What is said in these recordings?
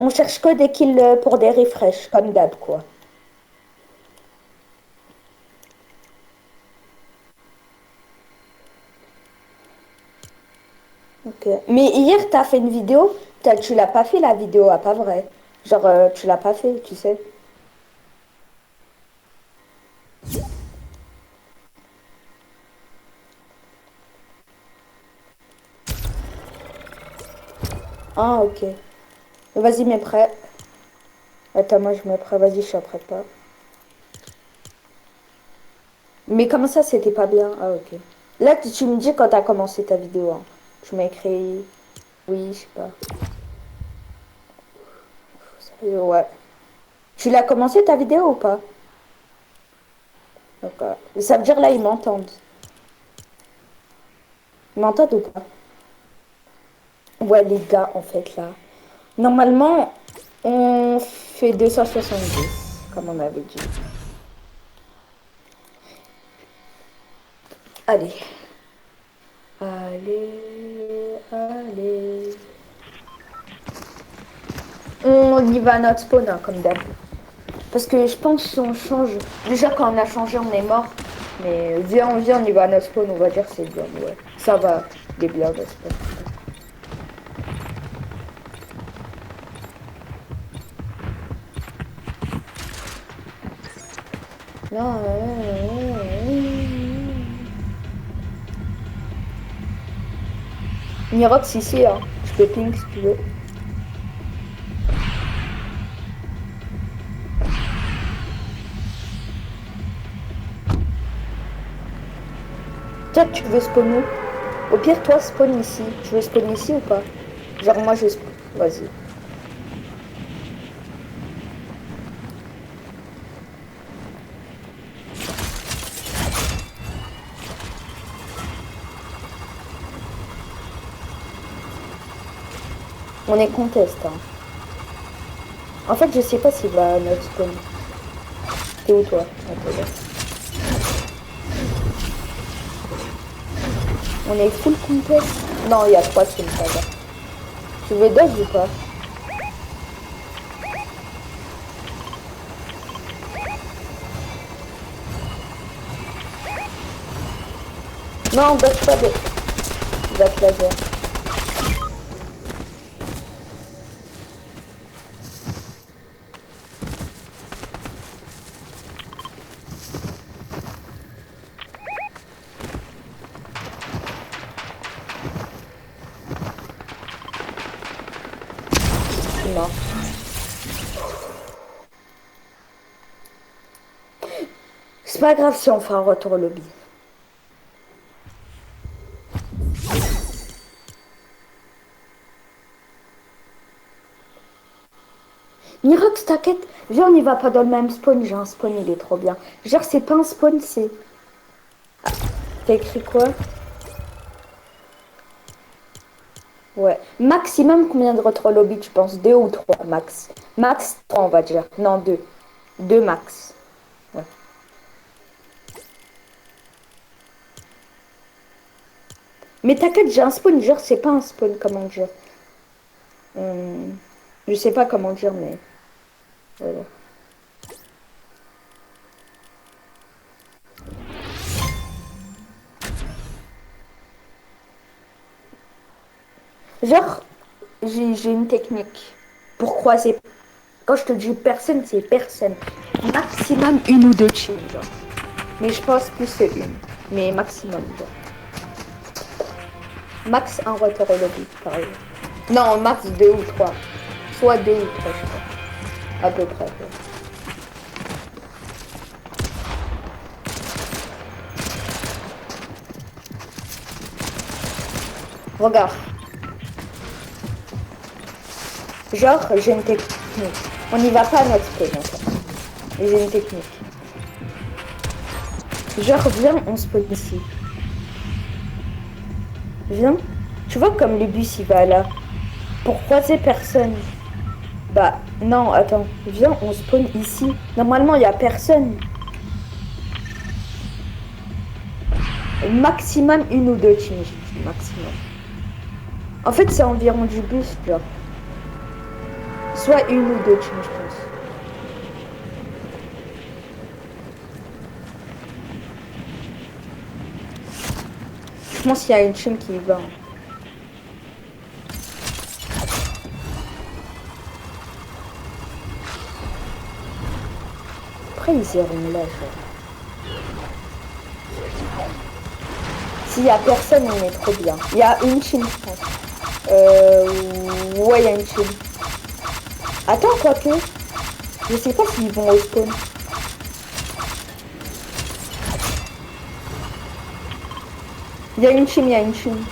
On cherche que des kills pour des refresh, comme d'hab, quoi. Ok. Mais hier, t'as fait une vidéo. Tu l'as pas fait, la vidéo, pas vrai. Genre, tu l'as pas fait, tu sais. Ah, ok. Vas-y, mets prêt. Attends, moi, je mets prêt. Vas-y, je suis prête pas. Mais comment ça, c'était pas bien? Ah, ok. Là, tu me dis quand t'as commencé ta vidéo, hein. Tu m'as écrit... Oui, je sais pas. Ouais. Tu l'as commencé ta vidéo ou pas? D'accord. Ça veut dire là, ils m'entendent. Ils m'entendent ou pas? Ouais, les gars, en fait, là. Normalement, on fait 270, comme on avait dit. Allez. Allez, allez. On y va à notre spawn, hein, comme d'hab. Parce que je pense que si on change... Déjà, quand on a changé, on est mort. Mais viens, on y va à notre spawn, on va dire que c'est bien. Ouais. Ça va, il est bien, notre spawn. Non, Nirox ici, hein. Je peux ping si tu veux. Toi, tu veux spawn où? Au pire, toi, spawn ici. Tu veux spawn ici ou pas? Genre, moi, je spawn. Vas-y. On est contest, hein. En fait, je sais pas s'il va à notre spawn. T'es où, toi? Attends, là. On est full contest. Non, il y a 3 kills, ça va. Tu veux dodge ou pas? Non, dodge pas de... Il va te laser. Non. C'est pas grave si on fait un retour au lobby. Nirox, t'inquiète. Viens, on y va pas dans le même spawn. J'ai un spawn, il est trop bien. Genre, c'est pas un spawn, c'est... T'as écrit quoi? Ouais. Maximum, combien de retours au lobby, tu penses? 2 ou 3 max? Max, 3, on va dire. Non, 2. 2 max. Ouais. Mais t'inquiète, j'ai un spawn. Genre, c'est pas un spawn, comment dire. Hum, Je sais pas comment dire, mais... Voilà. Genre, j'ai une technique pour croiser. Quand je te dis personne, c'est personne. Maximum une ou deux teams, genre. Mais je pense plus c'est une. Mais maximum, genre. Max un retour au lobby, par exemple. Non, max deux ou trois. Soit deux ou trois, je crois. À peu près. Ouais. Regarde. Genre, j'ai une technique. On n'y va pas à notre spawn, encore. Mais j'ai une technique. Genre, viens, on spawn ici. Viens. Tu vois comme le bus, il va là. Pour croiser personne. Bah, non, attends. Viens, on spawn ici. Normalement, il n'y a personne. Maximum une ou deux teams, j'ai dit maximum. En fait, c'est environ du bus, genre. Soit une ou deux teams, je pense. Je pense qu'il y a une team qui y va. Après, ils iront là, genre. S'il y a personne, on est trop bien. Il y a une team, je pense. Ouais, il y a une team. Attends, quoique. Je sais pas s'ils vont au spawn. Il y a une team, il y a une team.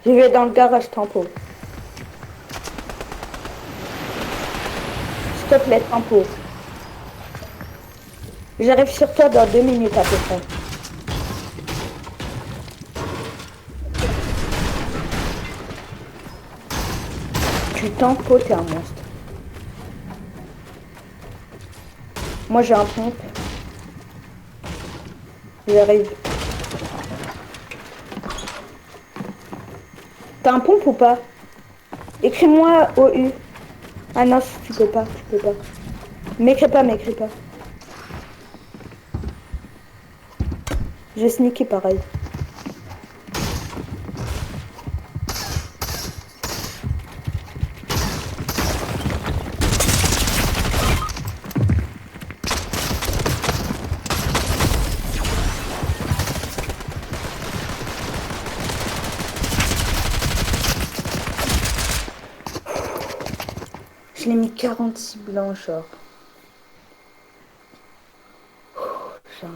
Je vais dans le garage tempo. S'il te plaît, tempo. J'arrive sur toi dans 2 minutes à peu près. Tu tempo, t'es un monstre. Moi j'ai un pompe. J'arrive. T'as un pompe ou pas? Écris-moi OU. Ah non, tu peux pas, tu peux pas. M'écris pas, m'écris pas. J'ai sneaké pareil. Je l'ai mis 46 blancs, genre. J'ai envie.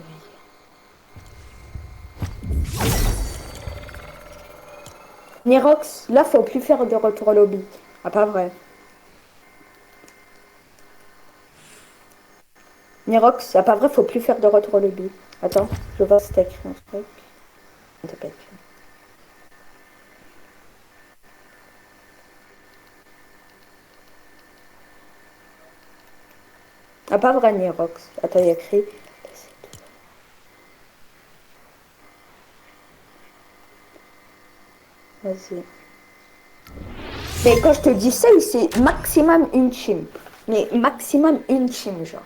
Nirox, là faut plus faire de retour au lobby. Ah pas vrai. Nirox, c'est pas vrai, faut plus faire de retour au lobby. Attends, je vois si t'as écrit un truc. T'as pas écrit. Ah pas vrai, Nirox. Attends, il y a écrit. Vas-y. Mais quand je te dis ça, c'est maximum une team. Mais maximum une team, genre.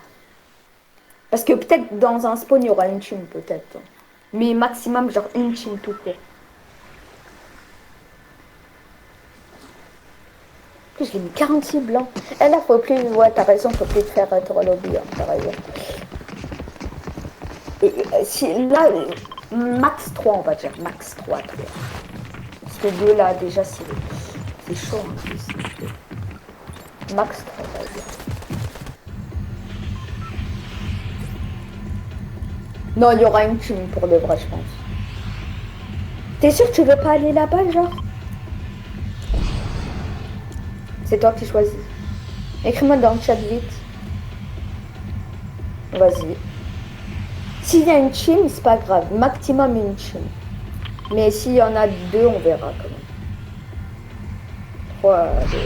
Parce que peut-être dans un spawn, il y aura une team, peut-être. Mais maximum, genre une team tout court. J'ai mis 46 blancs. Et là, faut plus. Ouais, t'as raison, faut plus faire retour au lobby. Hein, t'as raison. Et, là, max 3, on va dire. Max 3, 3. Parce que 2 là, déjà, c'est chaud. Hein, max 3, on va dire. Non, il y aura une team pour de vrai, je pense. T'es sûr que tu veux pas aller là-bas, genre? C'est toi qui choisis. Écris-moi dans le chat vite. Vas-y. S'il y a une team, c'est pas grave. Maximum une team. Mais s'il y en a 2, on verra quand même. 3, 2.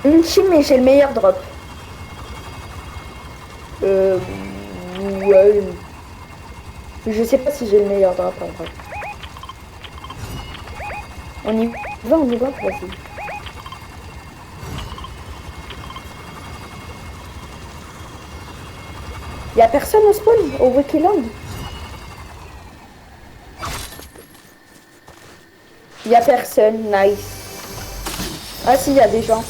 Une team, mais j'ai le meilleur drop. Ouais. Je sais pas si j'ai le meilleur drop en vrai. On y va, vas-y. Y'a personne au spawn, au Wikiland? Y'a personne, nice. Ah si, y'a des gens.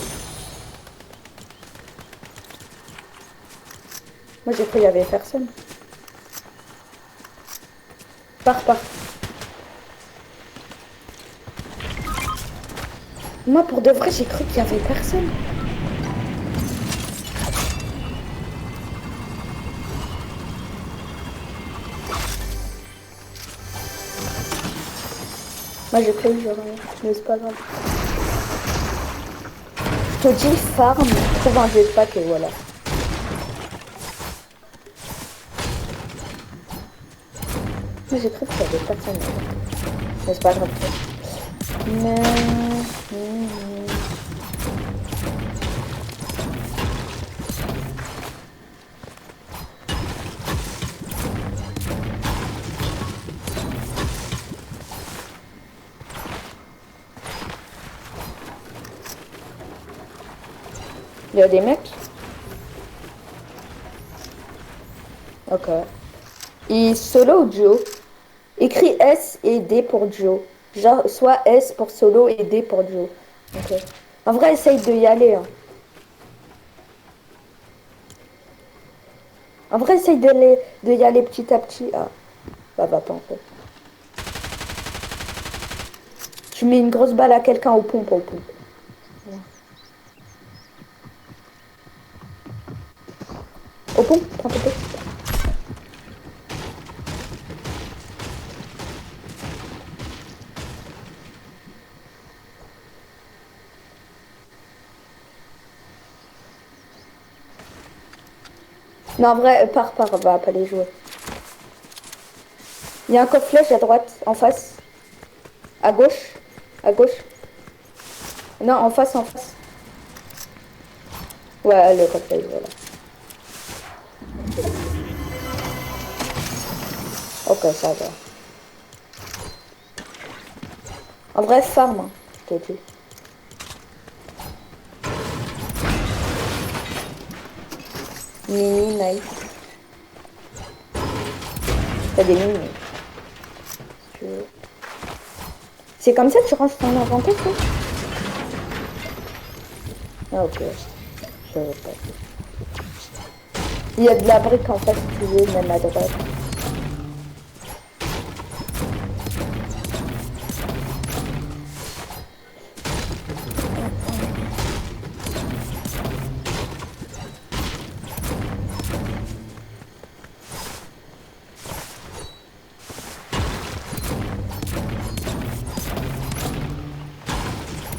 Moi j'ai cru qu'il y avait personne. Pars. Moi pour de vrai j'ai cru qu'il y avait personne. Moi j'ai cru que j'aurais, mais c'est pas grave. Je te dis farm, trouve un jetpack et voilà. Moi j'ai cru que ça avait personne. Mais c'est pas grave. Mais... Il y a des mecs. Ok. Et solo ou duo? Écris S et D pour duo. Genre, soit S pour solo et D pour duo. Ok. En vrai, essaye de y aller. Hein. En vrai, essaye de y aller petit à petit. Ah, ça va pas en fait. Tu mets une grosse balle à quelqu'un au pompe, au pompe. Au pompe, prends ton pompe. Non, en vrai, pars, on va pas les jouer. Il y a un coffre flèche à droite, en face. À gauche. À gauche. Non, en face, en face. Ouais, le coffre flèche, voilà. Ok, ça va. En vrai, farm, hein, je te dis. Mini, nice. T'as des mini. Si tu veux. C'est comme ça que tu ranges ton inventaire, toi? Ah, ok. Je savais pas. Il y a de la brique en face, si tu veux, même à droite.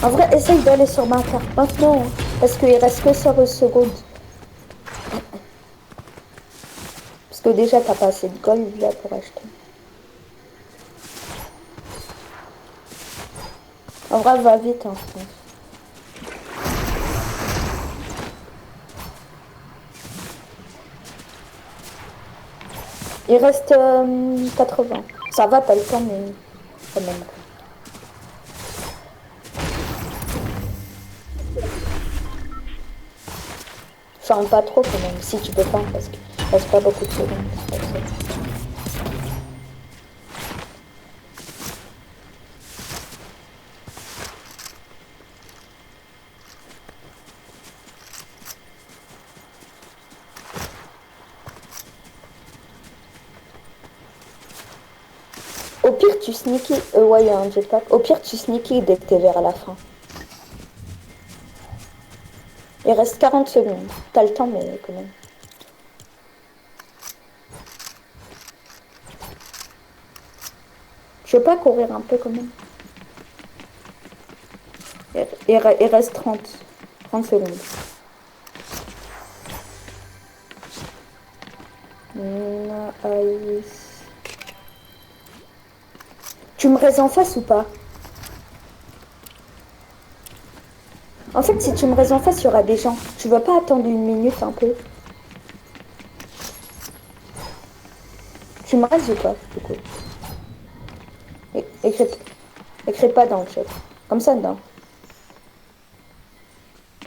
En vrai, essaye d'aller sur ma carte maintenant, hein, parce qu'il reste que 5 secondes. Parce que déjà, t'as pas assez de gold là pour acheter. En vrai, va vite, hein, je pense. Il reste 80. Ça va, t'as le temps, mais quand même. Enfin, pas trop quand même, si tu peux pas, parce qu'il reste pas beaucoup de secondes. C'est pas ça. Au pire, tu sneaky. Ouais, il y a un jetpack. Au pire, tu sneaky dès que t'es vers la fin. Il reste 40 secondes. T'as le temps, mais quand même. Je veux pas courir un peu quand même. Il reste 30 secondes. Nice. Tu me restes en face ou pas? En fait, si tu me restes en face, il y aura des gens. Tu vas pas attendre une minute un peu? Tu me restes ou pas, du coup? Écris, écris pas dans le chat. Comme ça, non.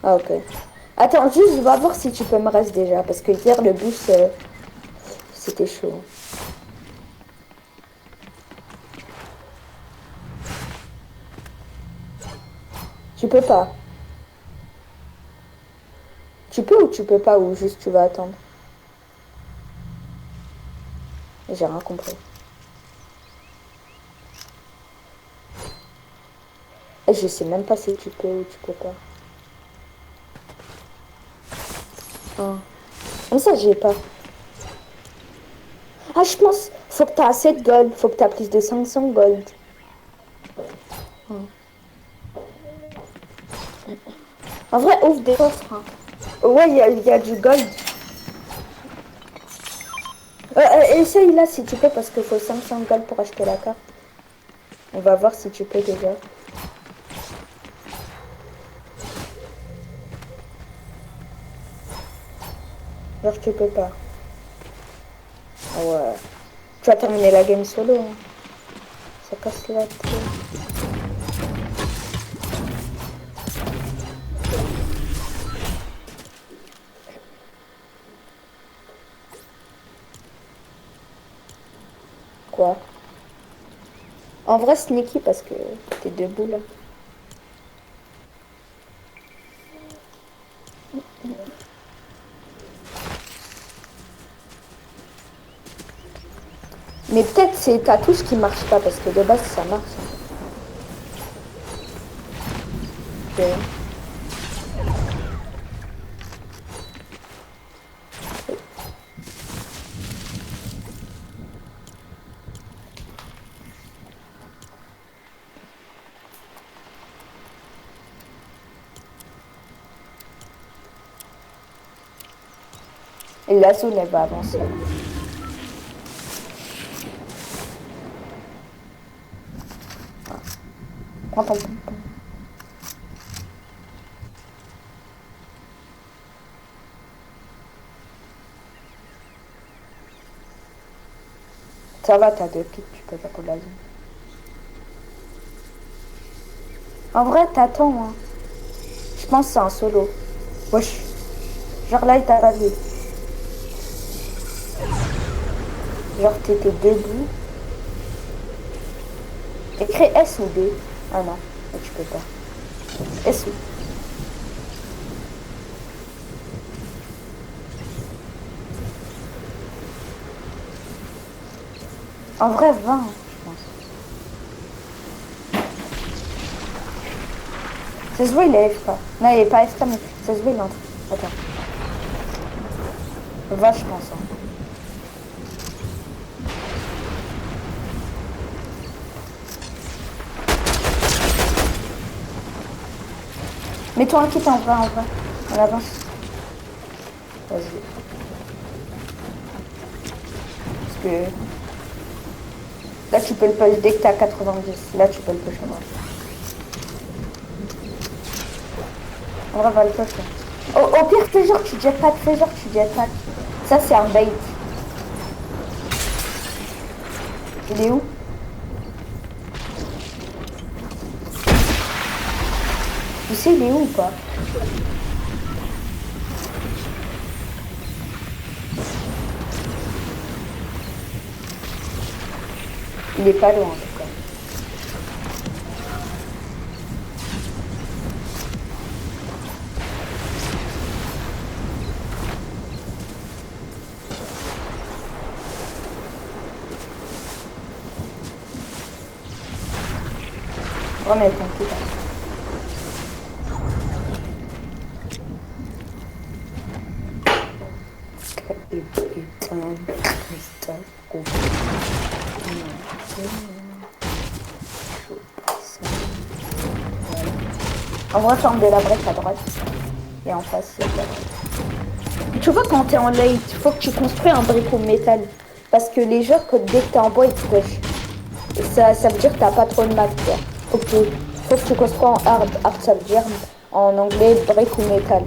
Ah, ok. Attends, juste, je vais voir si tu peux me rester déjà. Parce que hier, le bus, c'était chaud. Tu peux pas. Tu peux ou tu peux pas, ou juste tu vas attendre? J'ai rien compris. Et je sais même pas si tu peux ou tu peux pas. Ah. Comme ça, j'ai pas. Ah, je pense, faut que t'as assez de gold. Faut que t'as plus de 500 gold. Ouais. En vrai, ouvre des coffres. Hein. Ouais, il y a du gold. Essaye là si tu peux parce qu'il faut 500 gold pour acheter la carte. On va voir si tu peux déjà. Genre tu peux pas. Ah ouais. Tu vas terminer la game solo. Hein. Ça casse la tête. Quoi? En vrai, sneaky parce que t'es debout là. Mais peut-être c'est ta touche qui marche pas parce que de base ça marche. Ok. Et la zone elle va avancer. Prends ton pompon. Ça va, t'as deux clics, tu peux faire pour la zone. En vrai, t'attends. Hein. Je pense que c'est un solo. Wesh. Genre là, il t'a pas vu. Genre t'étais debout. Écris S ou B. Ah non, tu peux pas. S ou. En vrai, 20, je pense. Ça se voit, il est FK. Non, il est pas FK, mais ça se voit, il est en train. Attends. 20, je pense. Hein. Mets-toi un kit en vrai, en vrai. On avance. Vas-y. Parce que là, tu peux le push dès que t'as 90. Là, tu peux le push en vrai. En vrai, va le push. Au pire, fais genre tu jetpack, fais genre tu jetpack. Ça, c'est un bait. Il est où? Tu sais, il est où ou pas? Il est pas loin, en tout cas. Remets ton kit. En vrai, ferme de la brique à droite. Et en face, il y a de la brique. Tu vois, quand t'es en late, il faut que tu construis un brick au métal. Parce que les jeux, dès que t'es en bois, ils te push. Et ça veut dire que t'as pas trop de maths, quoi. Faut que tu construis en hard. Hard, ça veut dire en anglais brick ou métal.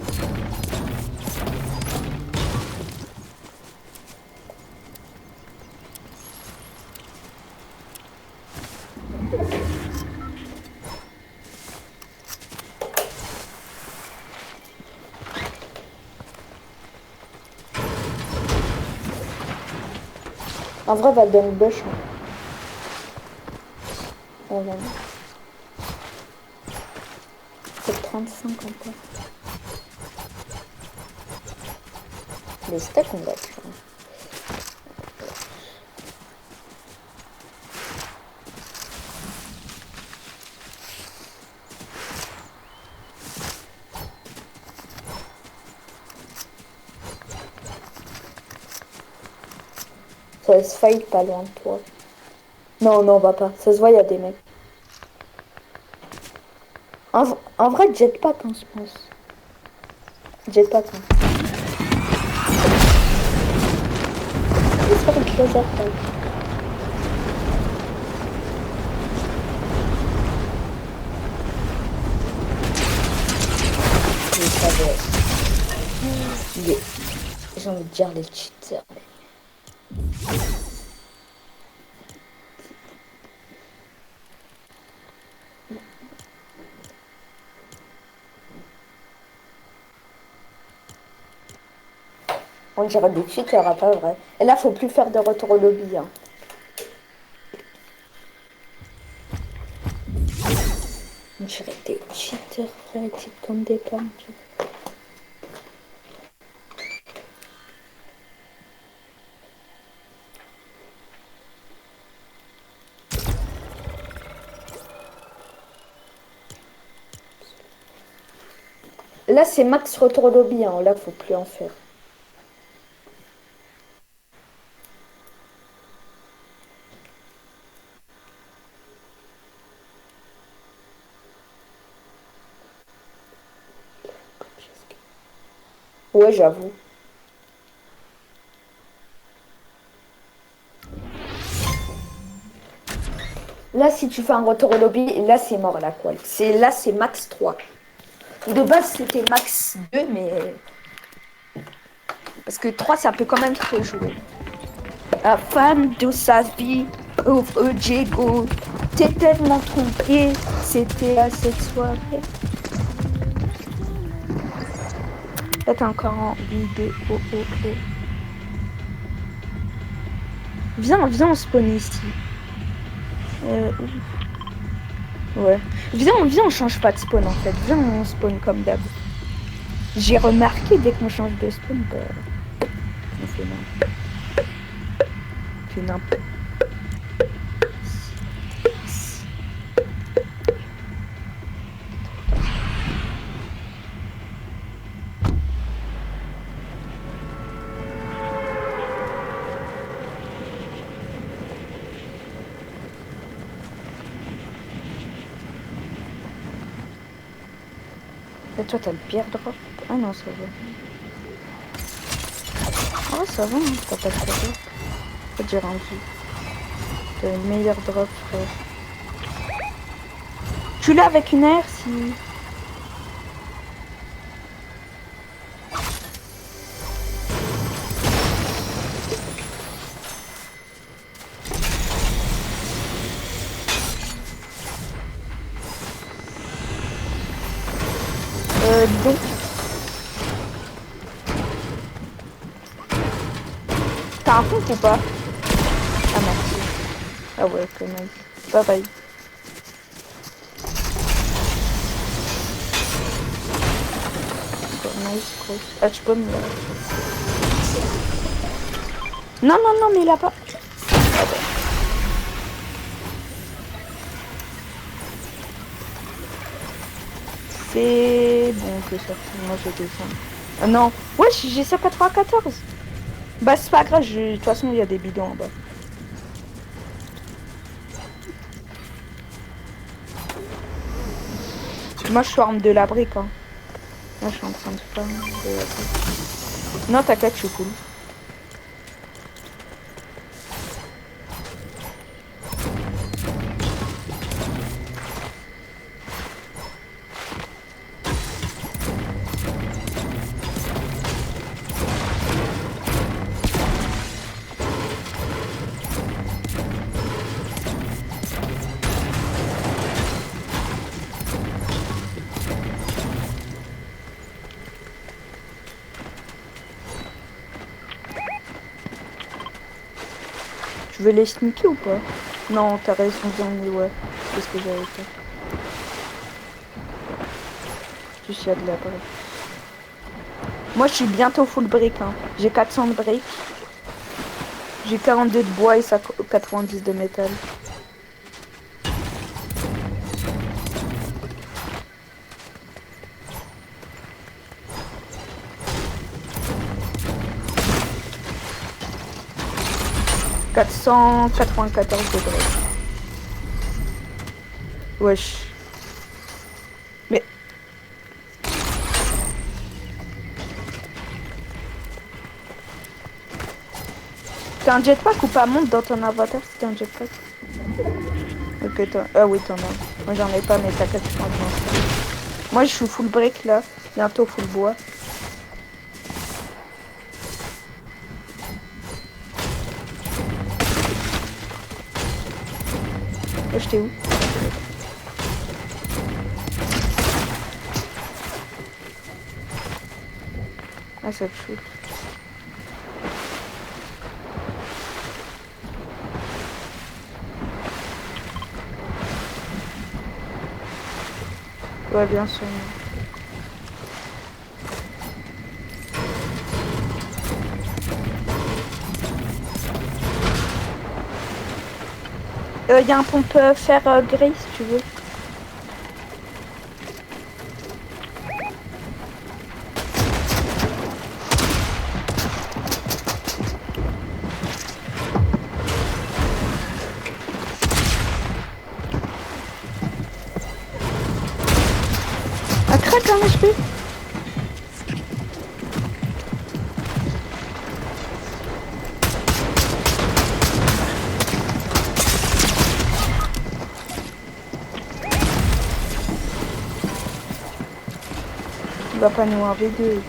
En vrai, va donner bush. Hein. Ouais, c'est 35 encore. Les stacks, on va faire. Ça se fight pas loin de toi. Non, non, on va pas. Ça se voit, il y a des mecs. En vrai, jetpack, hein, je pense. Jetpack, hein. J'espère que laser tag. Je savais. J'ai envie de dire les cheaters. On dirait des cheaters, hein, pas vrai. Et là, faut plus faire de retour au lobby. Hein. On dirait des cheaters, frère, ils cheatent comme des pommes. Là, c'est max retour au lobby. Hein. Là, faut plus en faire. Ouais, j'avoue. Là, si tu fais un retour au lobby, là, c'est mort, la quoi. Là, c'est max 3. De base, c'était max 2, mais... Parce que 3, ça peut quand même se jouer. La femme de sa vie, pauvre Diego, t'es tellement trompé, c'était à cette soirée. Peut-être encore en vidéo. Viens, on spawn ici. Ouais. Viens, on change pas de spawn en fait. Viens, on spawn comme d'hab. J'ai remarqué dès qu'on change de spawn, bah, on fait n'importe. Et toi, t'as le pire drop. Ah non, ça va. Ah, ça va, hein, t'as pas de drop. Faut dire un vie. T'as le meilleur drop, frère. Tu l'as avec une air si. Donc. T'as un compte ou pas? Ah merci. Ah ouais, ok, nice. Bye bye. Nice, cool. Ah, tu peux me... Non, non, non, mais il a pas... Ah ouais. C'est bon que ça. Moi, je descends. Ah non. Ouais, j'ai ça 94. Bah, c'est pas grave. De toute façon, il y a des bidons en bas. Moi, je suis arme de la brique. Hein. Là, je suis en train de faire de la brique. Non, t'inquiète, je suis cool. Tu veux les sneaker ou pas? Non, t'as raison, bien, ouais. C'est ce que j'avais fait. Juste, il y a de la brique. Moi, je suis bientôt full brick. Hein. J'ai 400 de briques. J'ai 42 de bois et 90 de métal. « 494 de briques. Wesh. Mais T'as un jetpack ou pas? Monte dans ton avatar si t'as un jetpack. Ok, ah oui, t'en as. Moi j'en ai pas, mais t'inquiète, je prends bien. Moi je suis full brick là. Bientôt full bois. Là, j'étais où? Ah, ça te shoot. Ouais, bien sûr. Y a un pompe fer gris si tu veux. Ah, craque un HP. Il va pas nous en V2.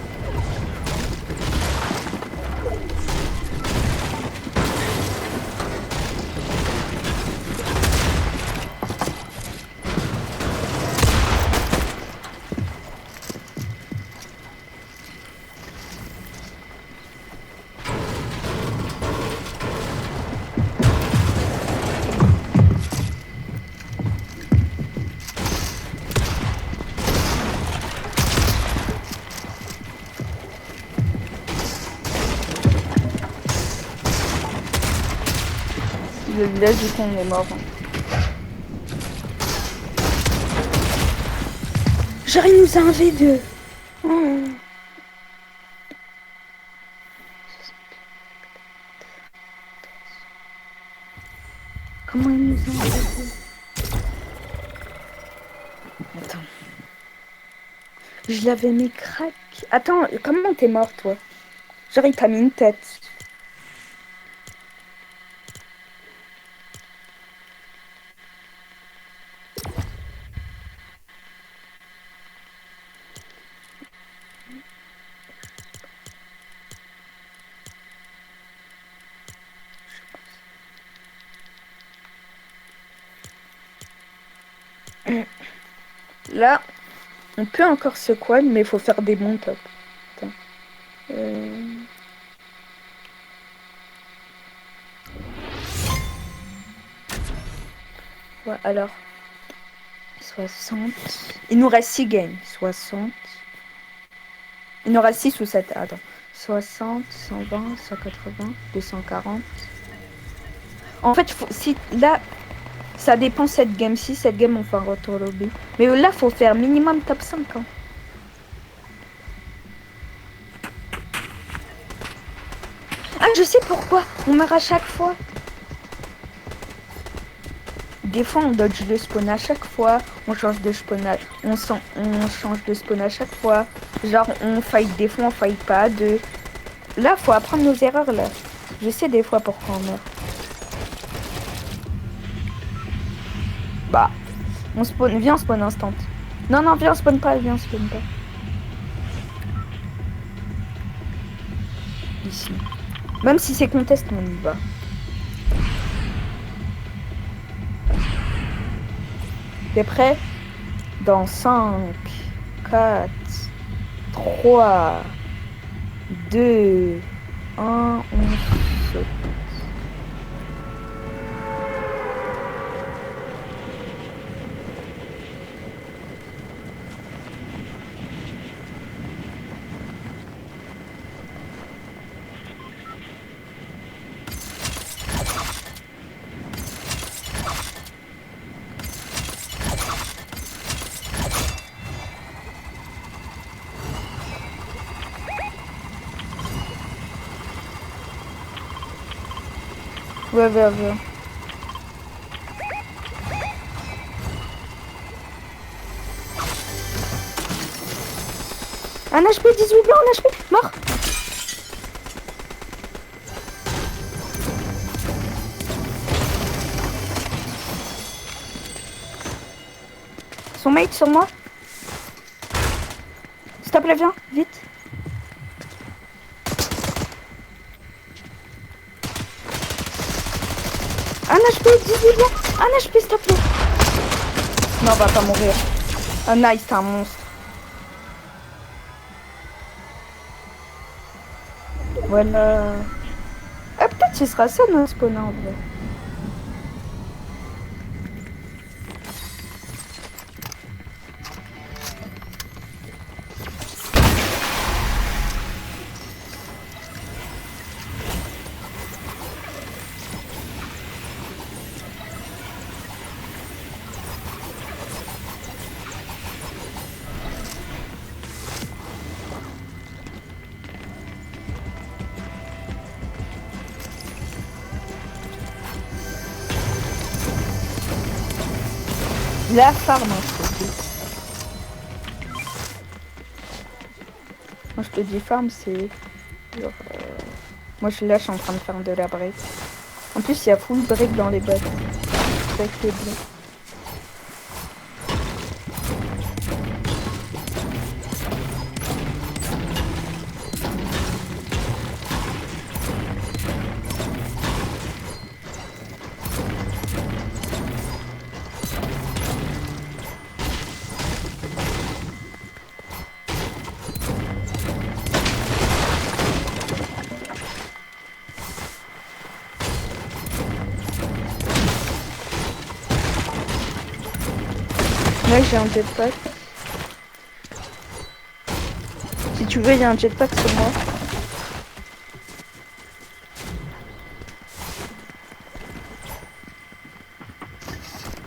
Le village du coup on est mort. Genre il nous a un V2. Oh. Comment il nous a un V2? Attends. Je l'avais mis crack. Attends, comment t'es mort toi? Genre il t'a mis une tête. Là, on peut encore se coin, mais il faut faire des bons tops. Attends. Ouais, alors. 60. Il nous reste 6 games. 60. Il nous reste 6 ou 7. Attends. 60, 120, 180, 240. En fait, si là, ça dépend cette game. Si cette game, on fait un retour au lobby. Mais là, faut faire minimum top 5. Hein. Ah, je sais pourquoi. On meurt à chaque fois. Des fois, on dodge le spawn à chaque fois. On change de spawn on change de spawn à chaque fois. Genre, on fight des fois, on fight pas à deux. Là, faut apprendre nos erreurs, là. Je sais des fois pourquoi on meurt. Bah, on spawn. Viens, on spawn instant. Non, non, viens, on spawn pas. Viens, on spawn pas. Ici. Même si c'est contest, on y va. T'es prêt? Dans 5, 4, 3, 2, 1, on saute. Ouais, ouais, ouais. Un HP, 18 blancs, un HP, mort. Son mate sur moi. S'il te plaît, viens, vite. Un HP, 18 blancs. Un HP, s'il te plaît. Non, on va pas mourir. Ah, nice, t'es un monstre. Voilà. Ah, peut-être qu'il sera ça, notre spawn en vrai. La farm, hein, je te dis. Quand je te dis farm, c'est... genre, moi, je lâche en train de faire de la break. En plus, il y a full break dans les bots. C'est ça qui est bien. Là, j'ai un jetpack. Si tu veux, il y a un jetpack sur moi.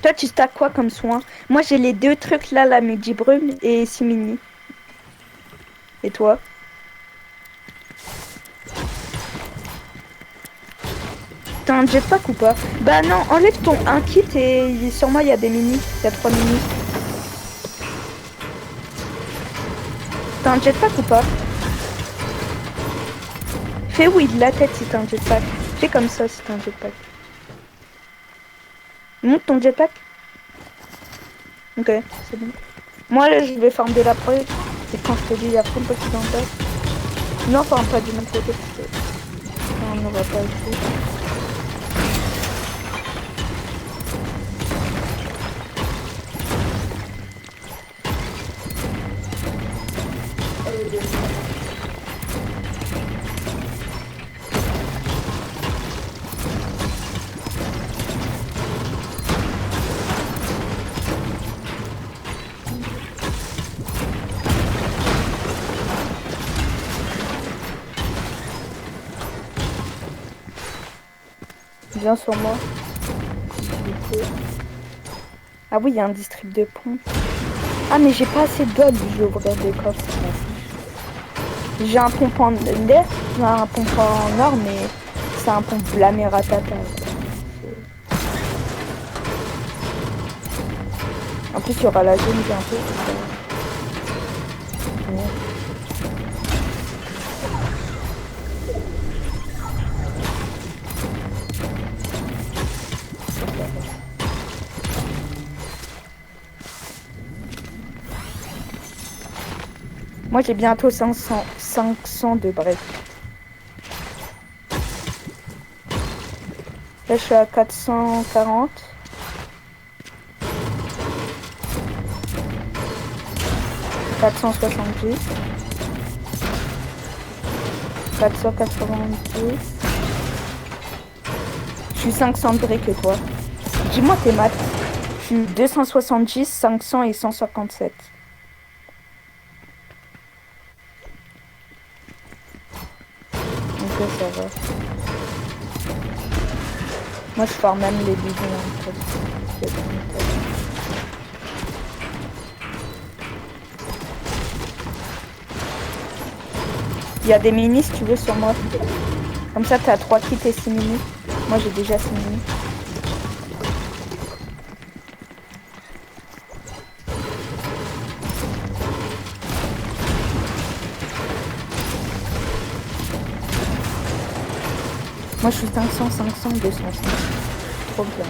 Toi, tu stacks quoi comme soin? Moi, j'ai les deux trucs là, la midi brune et Simini. Et toi? T'as un jetpack ou pas? Bah non, enlève ton un kit et sur moi, il y a des minis. Il y a 3 minis. T'as un jetpack ou pas? Fais oui de la tête si t'as un jetpack. Fais comme ça si t'as un jetpack. Monte ton jetpack. Ok, c'est bon. Moi là je vais farm de la preuve. Et quand je te dis il y a full petit dans le tas. Non, enfin pas du même côté parce que on n'aura pas été. Viens sur moi. Ah oui, il y a un district de pompe. Ah mais j'ai pas assez de gold, je vais ouvrir des coffres. J'ai un pompe en l'air, j'ai un pompe en or, mais c'est un pompe blâmé ratata. En plus, il y aura la zone bientôt. Moi, j'ai bientôt 500 de break. Là, je suis à 440. « 470. 490. Je suis 500 de break et toi. Dis-moi tes maths. Je suis 270, 500 et 157. Donc ça va. Moi je pars même les bidons. Il y a des minis si tu veux sur moi. Comme ça t'as 3 kits et 6 minis. Moi j'ai déjà 6 minis. Moi je suis 500, 500, 200. Trop bien.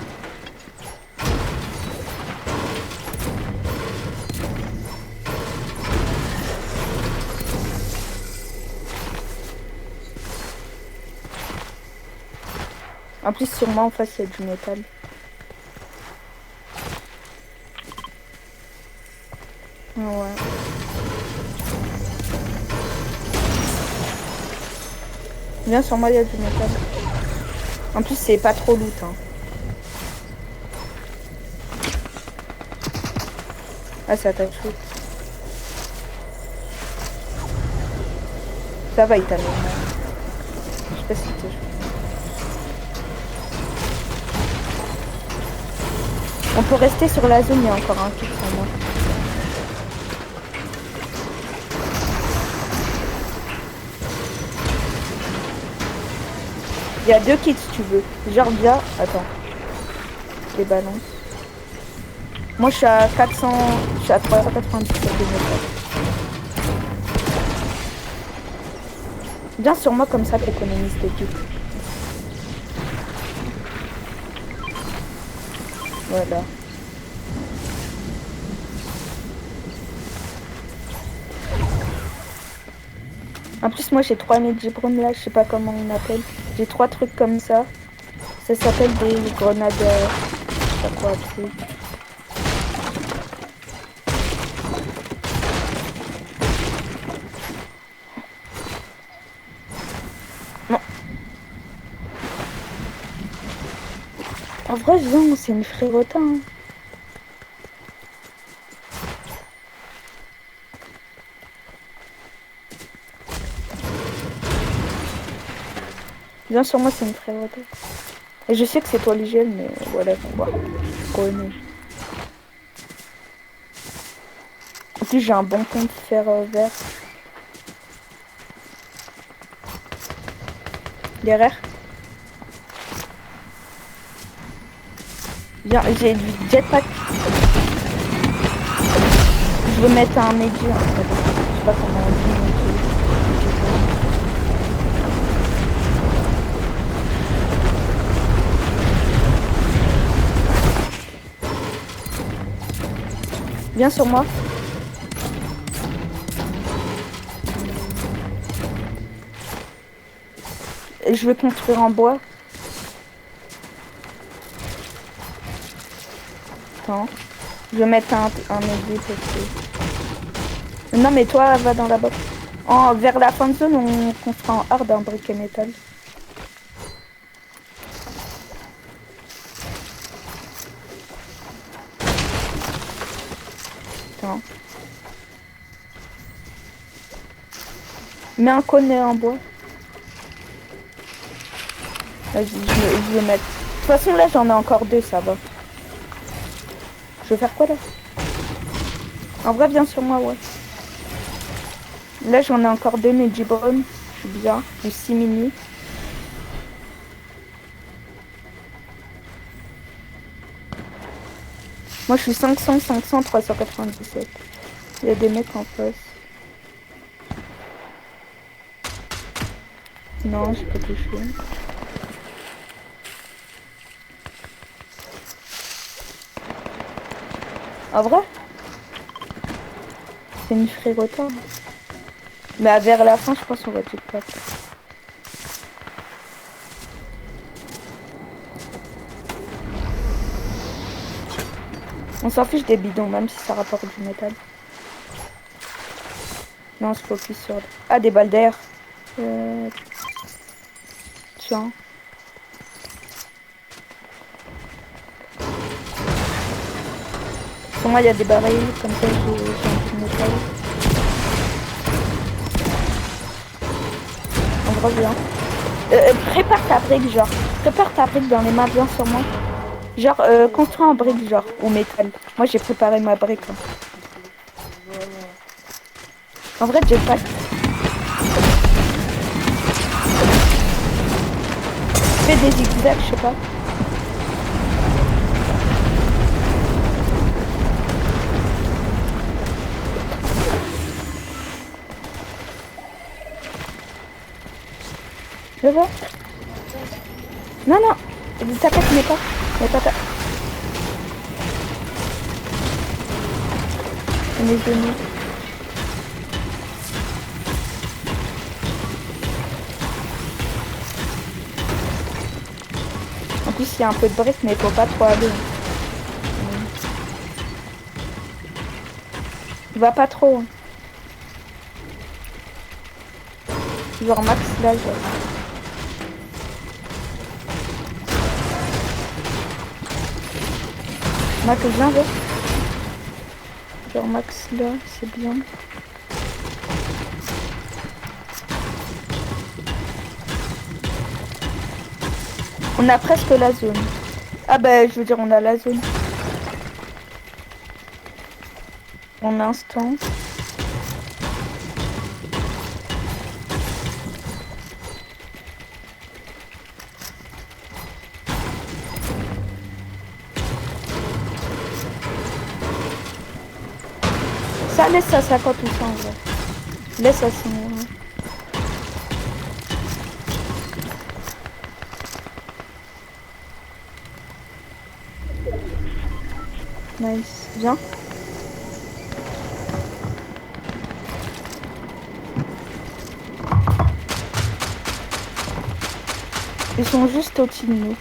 En plus, sur moi, en face, il y a du métal. Ouais. Viens sur moi, il y a du métal. En plus, c'est pas trop loot. Hein. Ah, ça t'a shoot. Ça va, il t'a mis. Je sais pas si t'es chaud. On peut rester sur la zone, il y a encore un kit sur moi. Il y a 2 kits si tu veux. Genre bien. Attends. Je les balance. Moi je suis à 400. Je suis à 397 de métal. Viens sur moi comme ça t'économises tes kits. Voilà. En plus moi j'ai 3 Medjibron là, je sais pas comment on appelle. J'ai 3 trucs comme ça. Ça s'appelle des grenades. Je sais pas quoi appeler. Non. En vrai, non, c'est une frérota. Hein. Viens sur moi, c'est une frérota. Et je sais que c'est toi l'hygiène, mais voilà, on va connaître. En plus, j'ai un bon pont de fer vert. Derrière. Viens, j'ai du jetpack. Je veux mettre un médium. Je sais pas comment on dit. Viens sur moi. Et je vais construire en bois. Attends. Je vais mettre un aiguille aussi. Non mais toi va dans la box. Vers la fin de zone on construit en hard un briquet métal. Attends. Mets un cône en bois. Vas-y, je vais mettre. De toute façon là j'en ai encore 2, ça va. Je vais faire quoi là? En vrai viens sur moi, ouais. Là j'en ai encore 2 Medjibron. Je suis bien. Du 6 mini. Moi je suis 500, 500, 397. Il y a des mecs en face. Non, j'ai pas touché. En vrai? C'est une frérota. Mais vers la fin, je pense qu'on va tout pas. On s'en fiche des bidons, même si ça rapporte du métal. Non, on se focus sur... Ah, des balles d'air. Tiens. Pour moi, il y a des barils, comme ça, j'ai un petit métal. On revient. Prépare ta brique, genre. Prépare ta brique dans les mains, bien sur moi. Genre, construis en brique, genre, au métal. Moi, j'ai préparé ma brique. Hein. En vrai, j'ai pas... Fais des zigzags, je sais pas. Je vois. Non, non. T'inquiète, mais pas. Mais pas ta... Les genoux. plus, il y a un peu de briques, mais faut pas trop aller. Va pas trop. Hein. Genre max là, genre. Max, viens, va. Genre max là, c'est bien. On a presque la zone. Ah bah je veux dire on a la zone. En instant. Ça laisse à 50 ou 100 en vrai. Laisse à 100. Nice. Bien. Ils sont juste au-dessus de nous.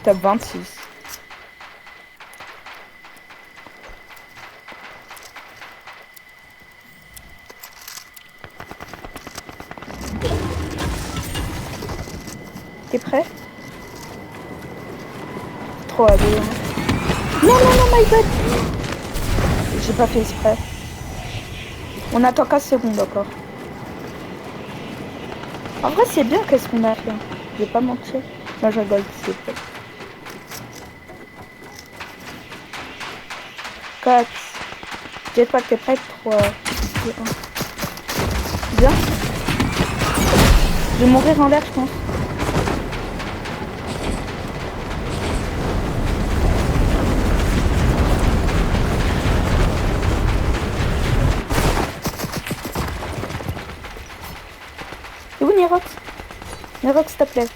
Top 26. T'es prêt? Trop allé. Non, non, non, my god! J'ai pas fait exprès. On attend 15 secondes encore. En vrai, c'est bien qu'est-ce qu'on a fait. Je vais pas mentir. Moi, je rigole, c'est fait. 4. Jetpack, t'es prêt? 3, 2, 1. Bien. Je vais mourir en l'air, je pense. C'est où Nirox? Nirox, s'il te plaît.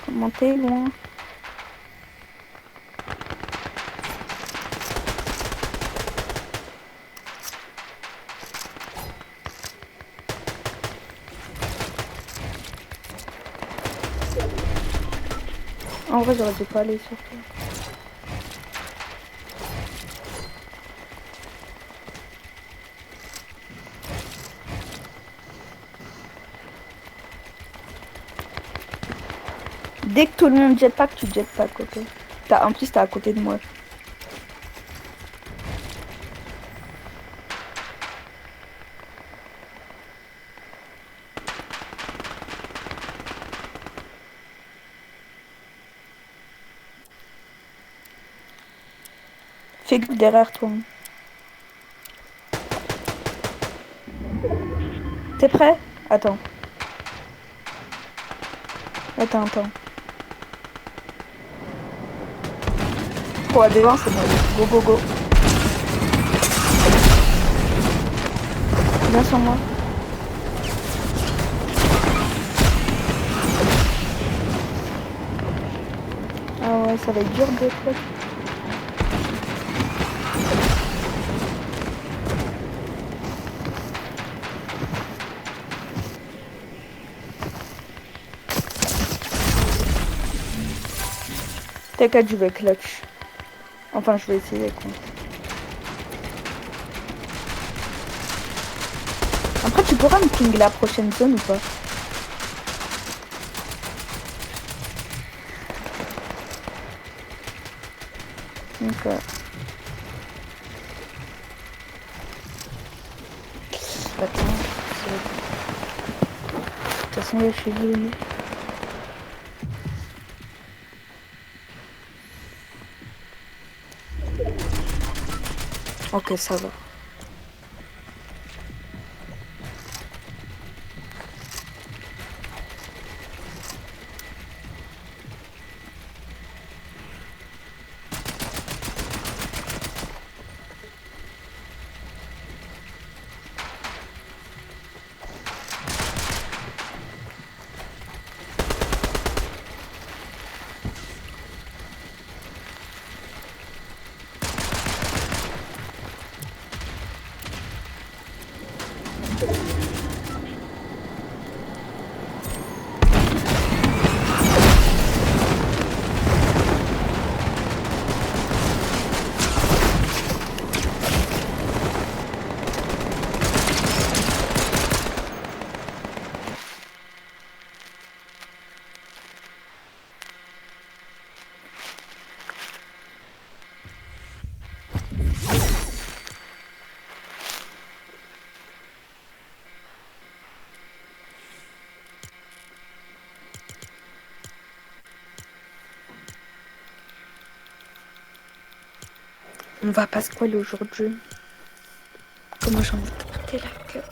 Comment t'es loin? En vrai, j'aurais dû pas aller sur toi. Dès que tout le monde jetpack, tu jetpack, ok. En plus, t'es à côté de moi. Fais gaffe derrière toi. T'es prêt? Attends. Attends. 3, 2, 1, c'est bon. Go, go, go. Viens sur moi. Ah ouais, ça va être dur de trucs. T'inquiète, je vais clutch. Enfin, je vais essayer quoi. Après, tu pourras me ping la prochaine zone ou pas? Donc, attends. De toute façon, là, je suis venu. Ok, ça va. On va pas squaller aujourd'hui. Comment j'ai envie de porter la cup.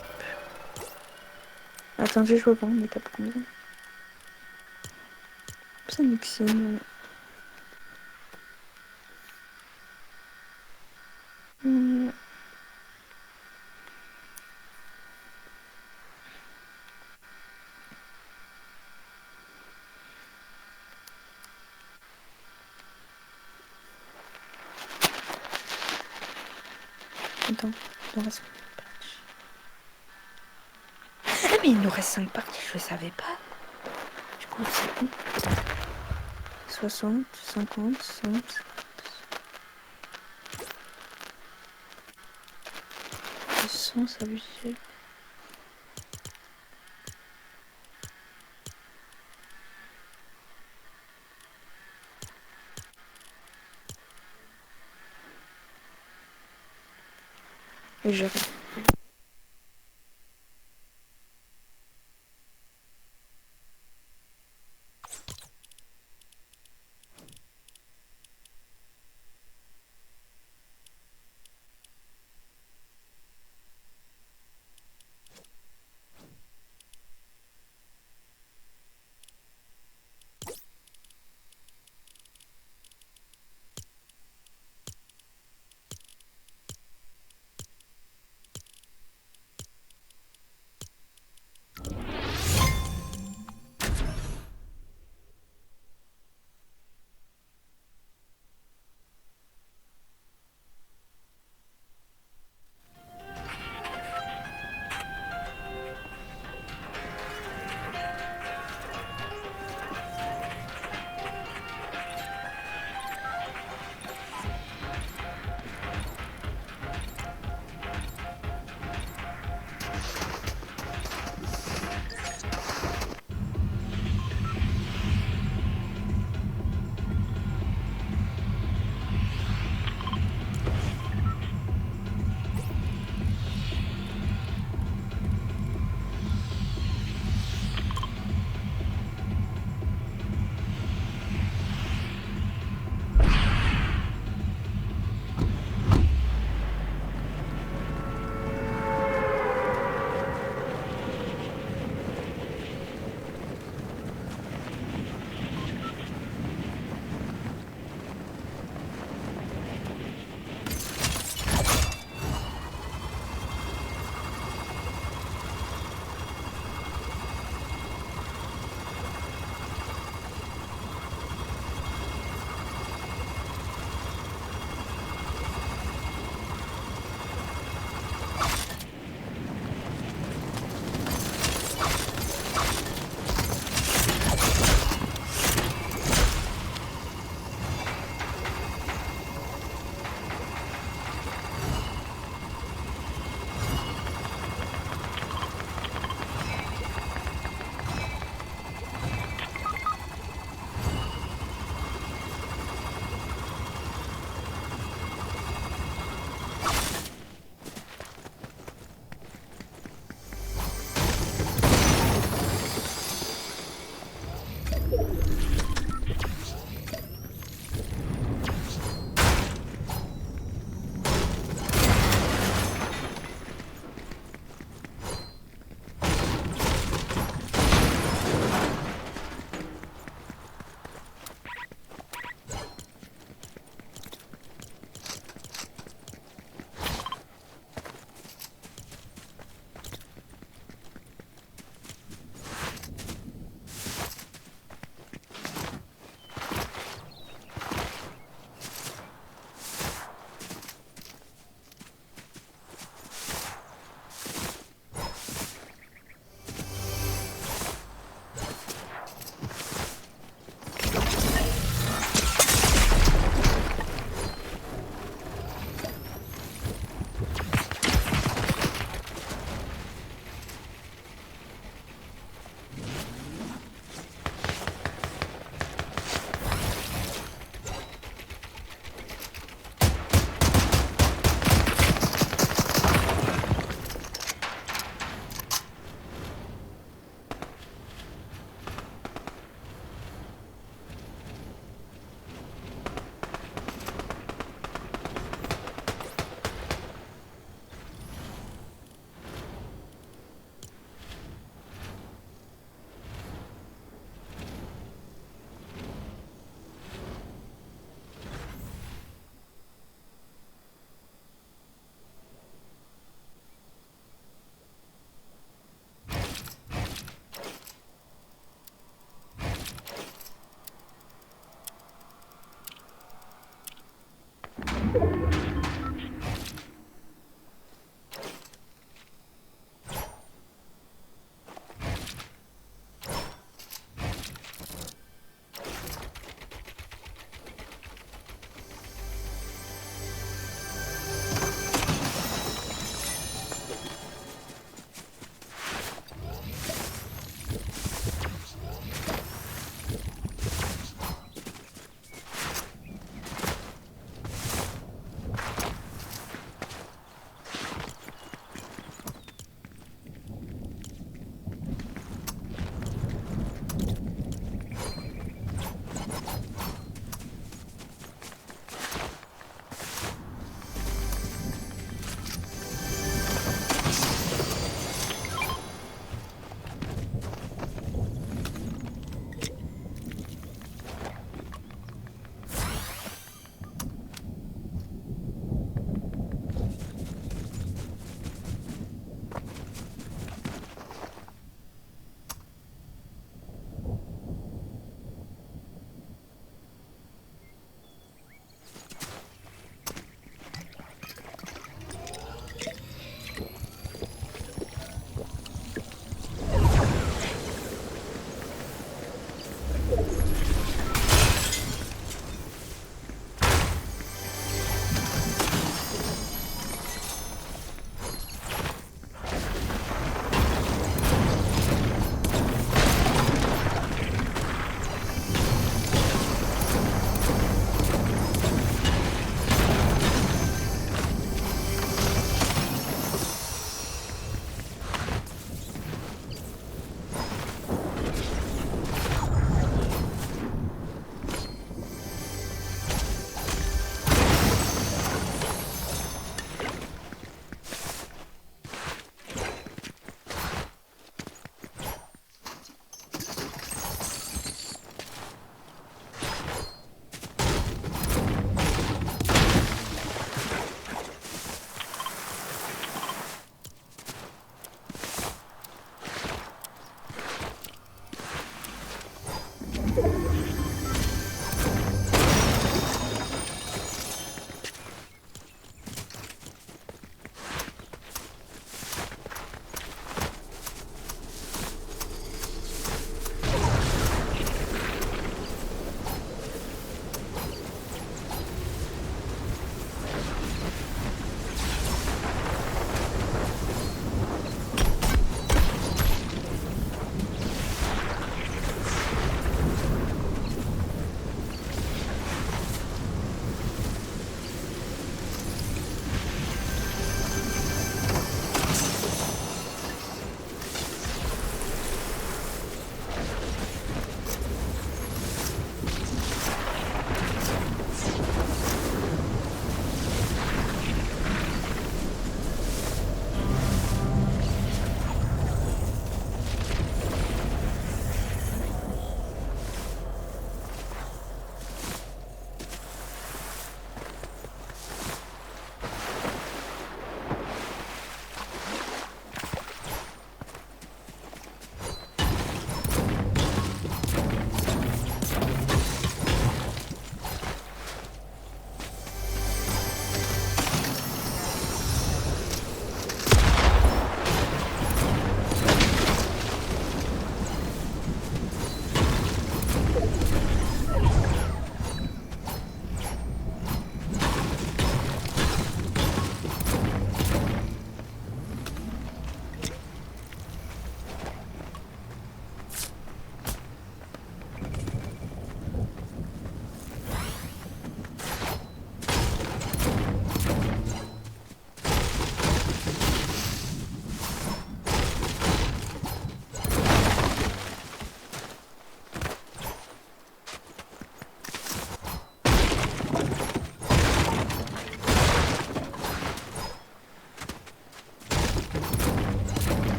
Attendez, je vais voir, on est à combien? Ça Nixine. Attends, il nous reste combien de parties? Ah mais il nous reste 5 parties, je le savais pas. Du coup, c'est 60, 50, 100, 200, ça veut dire... Et je...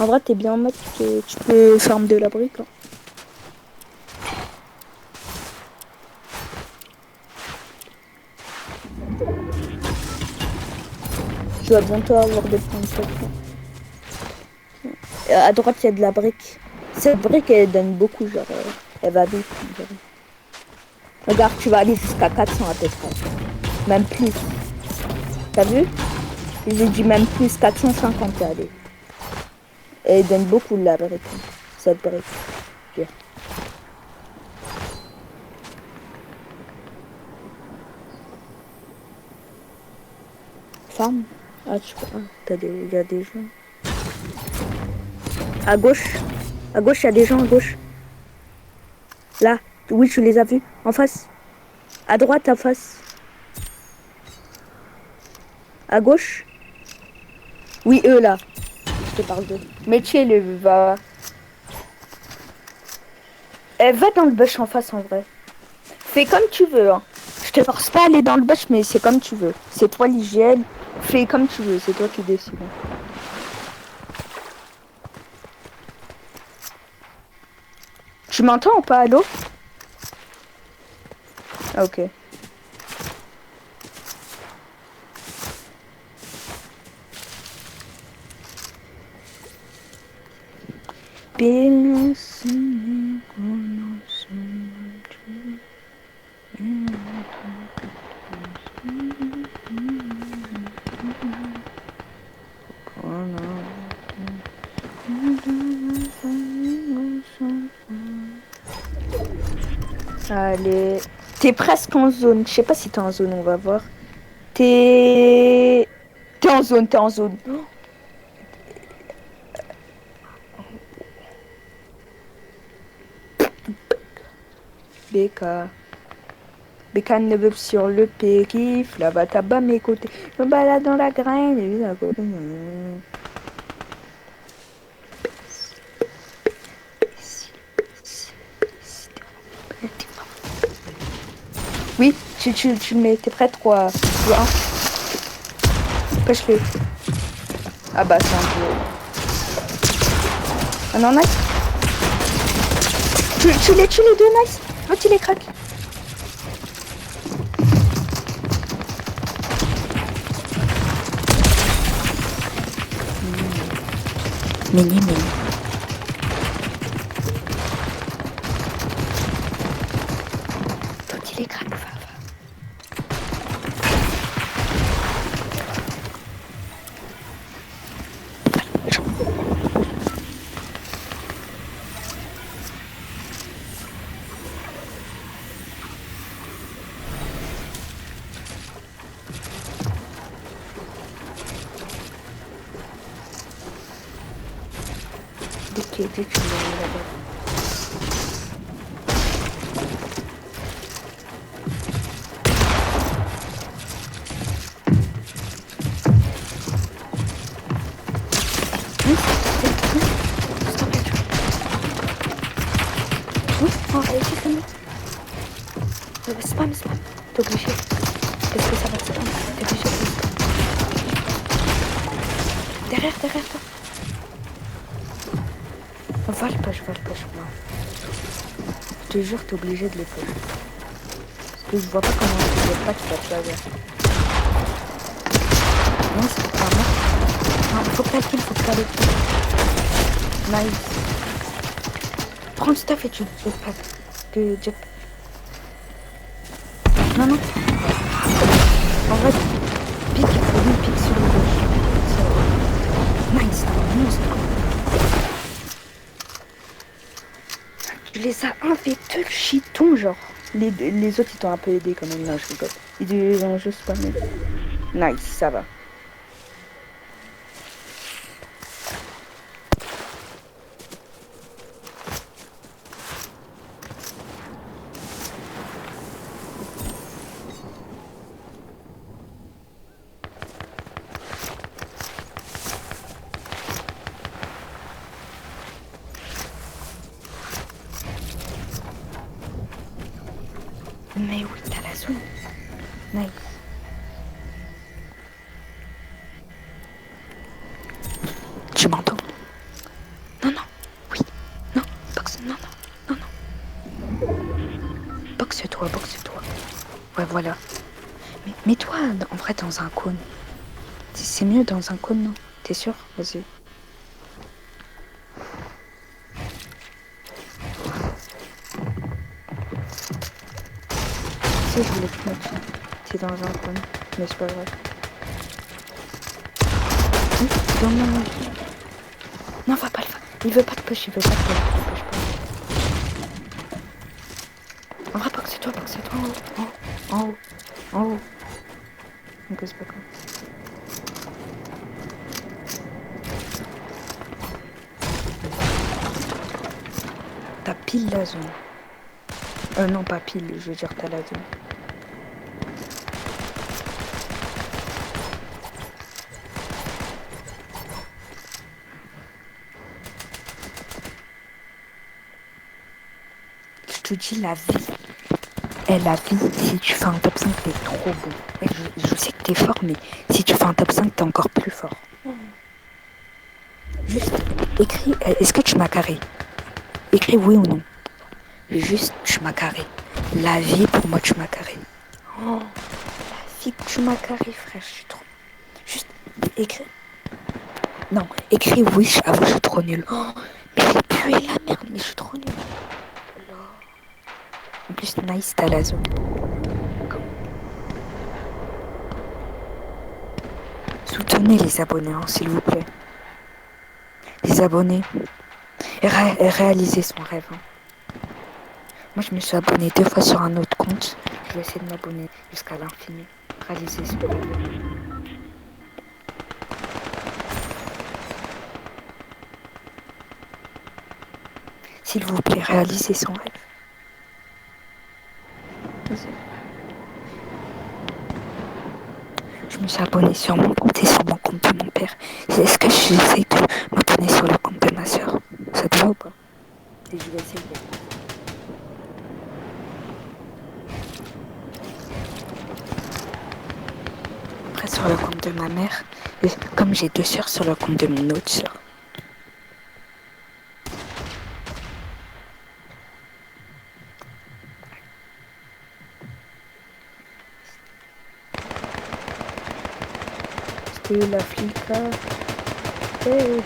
En vrai, t'es bien en mode que tu peux farm de la brique. Hein. Tu vas bientôt avoir des points de chacun. À droite, il y a de la brique. Cette brique, elle donne beaucoup, genre, elle va vite. Genre. Regarde, tu vas aller jusqu'à 400 à peu près. Même plus. T'as vu? J'ai dit même plus, 450, allez. Et elle donne beaucoup de la brique. Cette brique. Bien. Femme? Ah, tu peux. Ah, il y a des gens. À gauche. À gauche, il y a des gens à gauche. Là. Oui, tu les as vus. En face. À droite, en face. À gauche. Oui, eux, là. Je te parle d'eux. Métier, le va. Elle va dans le bush en face, en vrai. Fais comme tu veux, hein. Je te force pas à aller dans le bush, mais c'est comme tu veux. C'est toi l'hygiène. Fais comme tu veux, c'est toi qui décides. Tu m'entends ou pas, allô? Ah, ok. Allez. T'es presque en zone. Je sais pas si t'es en zone, on va voir. T'es en zone, t'es en zone. BK. BK ne veut sur le périph. Là-bas, t'as bas mes côtés. Je me balade dans la graine. Et puis, à côté. Oui, tu mets. T'es prêt? 3, 2, 1. Pêche-le. Ah bah, c'est un peu. Ah non, nice. Tu les deux, nice. Oh, tu les craques. Mini. Toi, tu les craques, va. Dès que tu mets là-bas. Spam. T'es obligé. Parce que ça va te spam. T'es obligé. Derrière toi. Va le push, moi. Je te jure, t'es obligé de les push. Parce que je vois pas comment tu ne pas, tu vas te laver. Non, c'est pas moi. Non, faut que t'as kill, faut que t'as le kill. Nice. Prends le stuff et tu jetpack. Que jet. Non. En vrai, pique, lui, pique sur le gauche. Nice, t'as un monstre. Tu les as infectés le chiton, genre. Les autres, ils t'ont un peu aidé quand même. Non, je rigole. Ils ont juste pas mis. Nice, ça va. Mais oui, t'as la zone. Nice. Tu m'entends? boxe-toi. Ouais, voilà. Mais mets-toi en vrai dans un cône. C'est mieux dans un cône, non? T'es sûr? Vas-y. Si, je voulais te mettre ça. T'es dans un cône. Mais c'est pas grave. Oui, non, non, non. Non, va pas le faire. Il veut pas te push, il veut pas te push. En vrai, boxe-toi. En haut. Ok, c'est pas grave. T'as pile la zone. Non, pas pile, je veux dire, t'as la zone. Je te dis la vie. La vie, si tu fais un top 5, t'es trop bon. Et je sais que t'es fort, mais si tu fais un top 5, t'es encore plus fort. Juste, écris, est-ce que tu m'as carré? Écris oui ou non. Juste, tu m'as carré. La vie, pour moi, tu m'as carré. Oh, la vie, tu m'as carré, frère, je suis trop... Juste, écris... Non, écris oui, avoue, je suis trop nulle. Oh, mais j'ai pué la merde, mais je suis trop nulle. En plus, nice, t'as la zone. Soutenez les abonnés, hein, s'il vous plaît. Les abonnés. Réaliser son rêve. Hein. Moi, je me suis abonné 2 fois sur un autre compte. Je vais essayer de m'abonner jusqu'à l'infini. Réaliser son rêve. S'il vous plaît, réalisez son rêve. Je me suis abonné sur mon compte et sur mon compte de mon père. Est-ce que j'essaie de m'abonner sur le compte de ma soeur? Ça te va ou pas? Et je vais essayer. Après, sur le compte de ma mère, comme j'ai 2 sœurs, sur le compte de mon autre sœur. C'était la flica. Hey.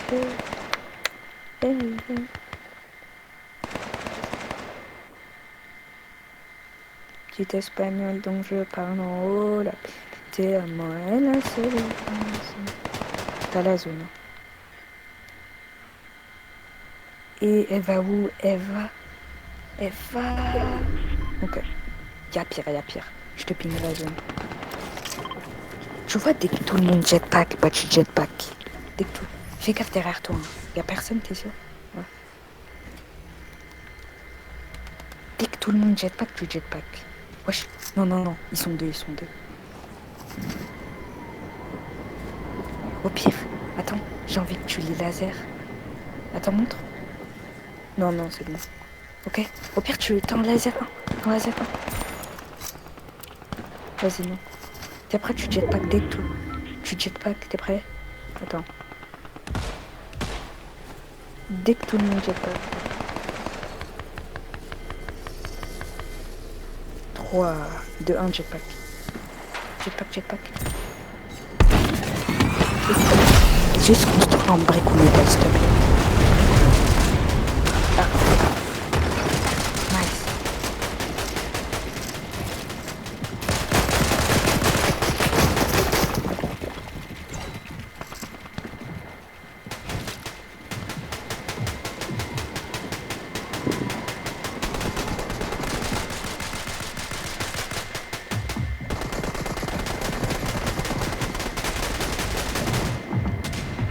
Petit espagnol dont je parle en haut, la pité à moi, elle a seule. T'as la zone. Et elle va où? Elle va. Ok. Y'a pire. Je te ping la zone. Je vois dès que tout le monde jetpack, bah tu jetpack. Dès que tout. Fais gaffe derrière toi. Hein. Y'a personne, t'es sûr? Ouais. Dès que tout le monde jetpack, tu jetpack. Wesh. Non. Ils sont deux. Au pire, attends, j'ai envie que tu les lasers. Attends, montre. Non, c'est bon. Ok. Au pire, t'es en laser 1. Vas-y, non. T'es prêt, tu jetpack dès que tout. Tu jetpack, t'es prêt? Attends. Dès que tout le monde jetpack. 3, 2, 1, jetpack. Jetpack. Juste construire en brique ou métal, s'il te plaît. Ah. Nice.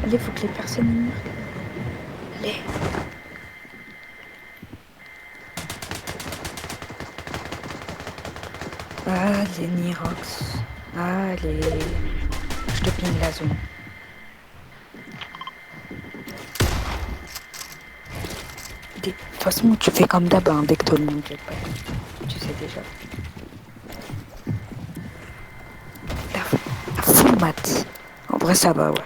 Allez, faut que les personnes y meurent. Allez. Allez, Nirox. Allez. Je te ping la zone. De toute façon, tu fais comme d'hab, hein, dès que tout le monde jetpack. Tu sais déjà. La full mat. En vrai, ça va, ouais.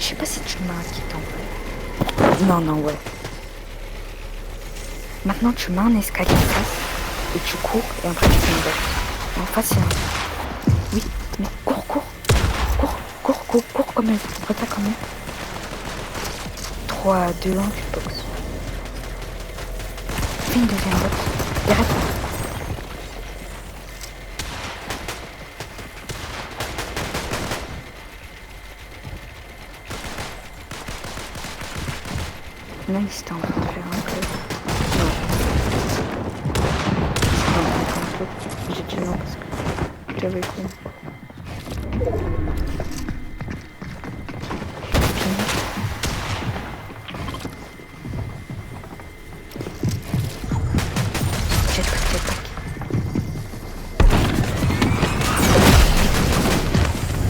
sais pas si tu mets un kit en fait. Non, non, ouais. Maintenant, tu mets un escalier en face et tu cours et après tu fais une box. En face, il y a un... Oui, mais cours, cours. Cours, cours, cours, cours comme elle. Regarde comme elle. 3, 2, 1, tu boxes. Fais une deuxième box. Et reste. Là, il était en train de faire un peu. Non. C'était en train de faire un peu. J'ai dit non parce que j'avais con. J'ai tout fait pack.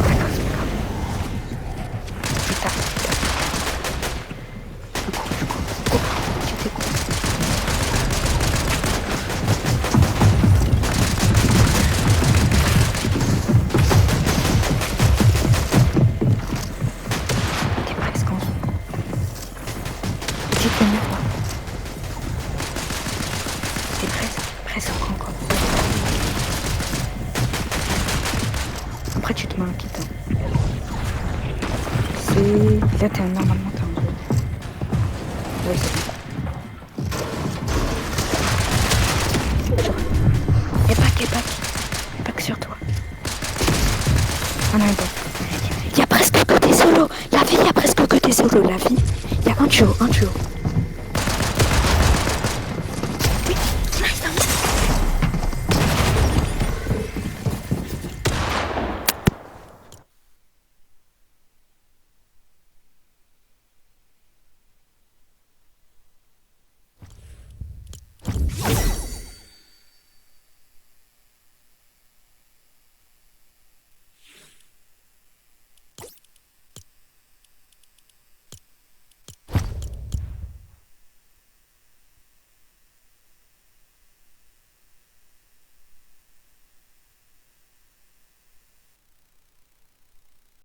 D'accord, c'est pas grave. Plus tard, plus tard. Je cours, je cours. Cours, tu fais quoi? T'es presque en zone. Petite dernière fois. T'es presque, presque encore. Après tu te mets un kit. Hein. C'est... Là t'es normalement t'es en zone. Ouais c'est bon.